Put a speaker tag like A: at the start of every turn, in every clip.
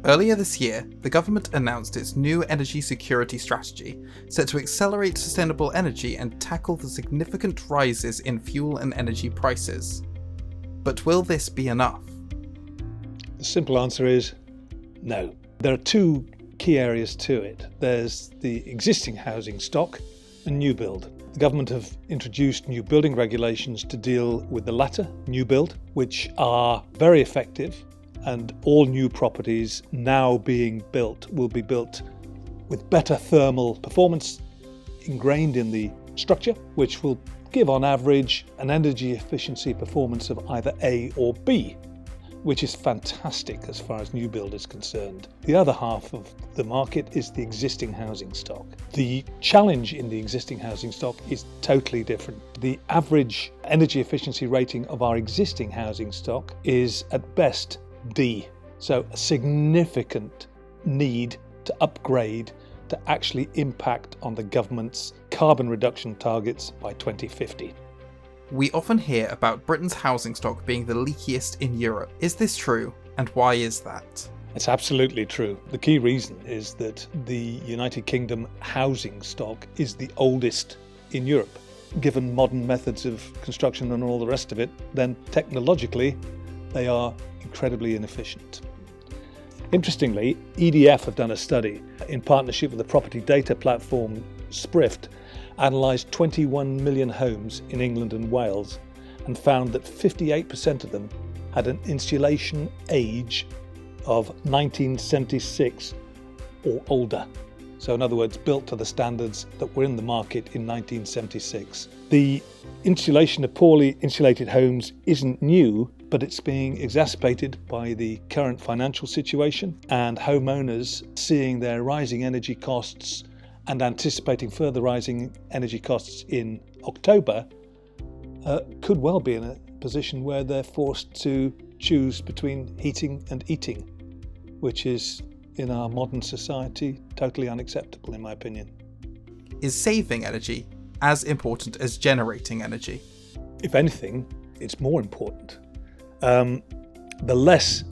A: Earlier this year, the government announced its new energy security strategy, set to accelerate sustainable energy and tackle the significant rises in fuel and energy prices. But will this be enough?
B: The simple answer is no. There are two key areas to it. There's the existing housing stock and new build. The government have introduced new building regulations to deal with the latter, new build, which are very effective, and all new properties now being built will be built with better thermal performance ingrained in the structure, which will give on average an energy efficiency performance of either A or B, which is fantastic as far as new build is concerned. The other half of the market is the existing housing stock. The challenge in the existing housing stock is totally different. The average energy efficiency rating of our existing housing stock is at best D, so a significant need to upgrade to actually impact on the government's carbon reduction targets by 2050.
A: We often hear about Britain's housing stock being the leakiest in Europe. Is this true, and why is that?
B: It's absolutely true. The key reason is that the United Kingdom housing stock is the oldest in Europe. Given modern methods of construction and all the rest of it, then technologically they are incredibly inefficient. Interestingly, EDF have done a study in partnership with the property data platform Sprift, analysed 21 million homes in England and Wales and found that 58% of them had an insulation age of 1976 or older. So in other words, built to the standards that were in the market in 1976. The insulation of poorly insulated homes isn't new, but it's being exacerbated by the current financial situation and homeowners seeing their rising energy costs and anticipating further rising energy costs in October, could well be in a position where they're forced to choose between heating and eating, which is, in our modern society, totally unacceptable in my opinion.
A: Is saving energy as important as generating energy?
B: If anything, it's more important. The less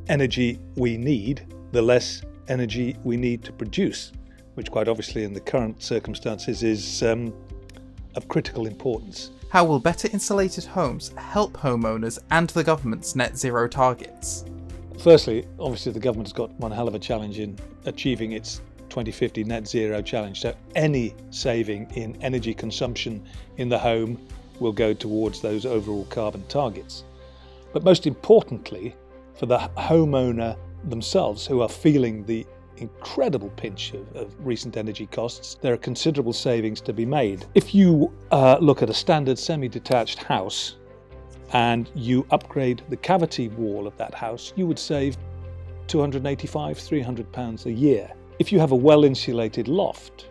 B: energy we need, the less energy we need to produce, which quite obviously in the current circumstances is of critical importance.
A: How will better insulated homes help homeowners and the government's net zero targets?
B: Firstly, obviously the government has got one hell of a challenge in achieving its 2050 net zero challenge. So any saving in energy consumption in the home will go towards those overall carbon targets. But most importantly, for the homeowner themselves who are feeling the incredible pinch of recent energy costs, there are considerable savings to be made. If you look at a standard semi-detached house and you upgrade the cavity wall of that house, you would save £285–300 a year. If you have a well-insulated loft,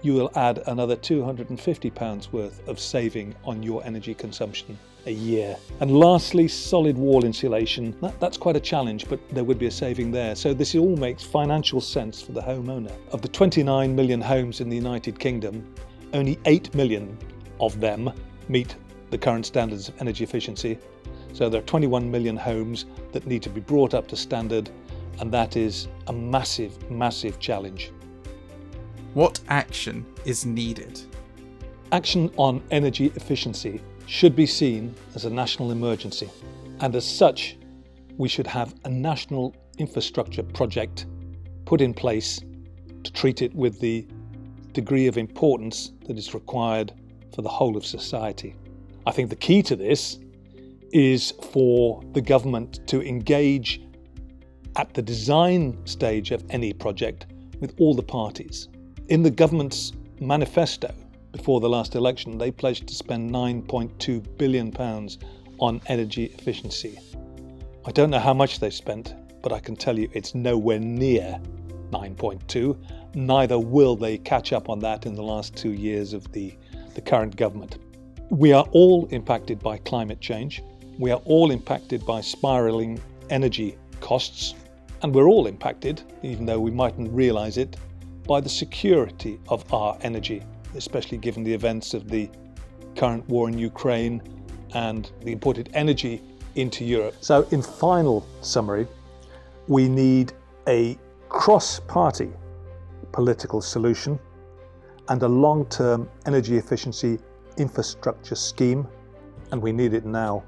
B: you will add another £250 worth of saving on your energy consumption a year. And lastly, solid wall insulation. That's quite a challenge, but there would be a saving there. So this all makes financial sense for the homeowner. Of the 29 million homes in the United Kingdom, only 8 million of them meet the current standards of energy efficiency. So there are 21 million homes that need to be brought up to standard, and that is a massive, massive challenge.
A: What action is needed?
B: Action on energy efficiency should be seen as a national emergency, and as such, we should have a national infrastructure project put in place to treat it with the degree of importance that is required for the whole of society. I think the key to this is for the government to engage at the design stage of any project with all the parties. In the government's manifesto before the last election, they pledged to spend £9.2 billion on energy efficiency. I don't know how much they've spent, but I can tell you it's nowhere near 9.2. Neither will they catch up on that in the last 2 years of the current government. We are all impacted by climate change. We are all impacted by spiralling energy costs. And we're all impacted, even though we mightn't realise it, by the security of our energy, especially given the events of the current war in Ukraine and the imported energy into Europe. So in final summary, we need a cross-party political solution and a long-term energy efficiency infrastructure scheme, and we need it now.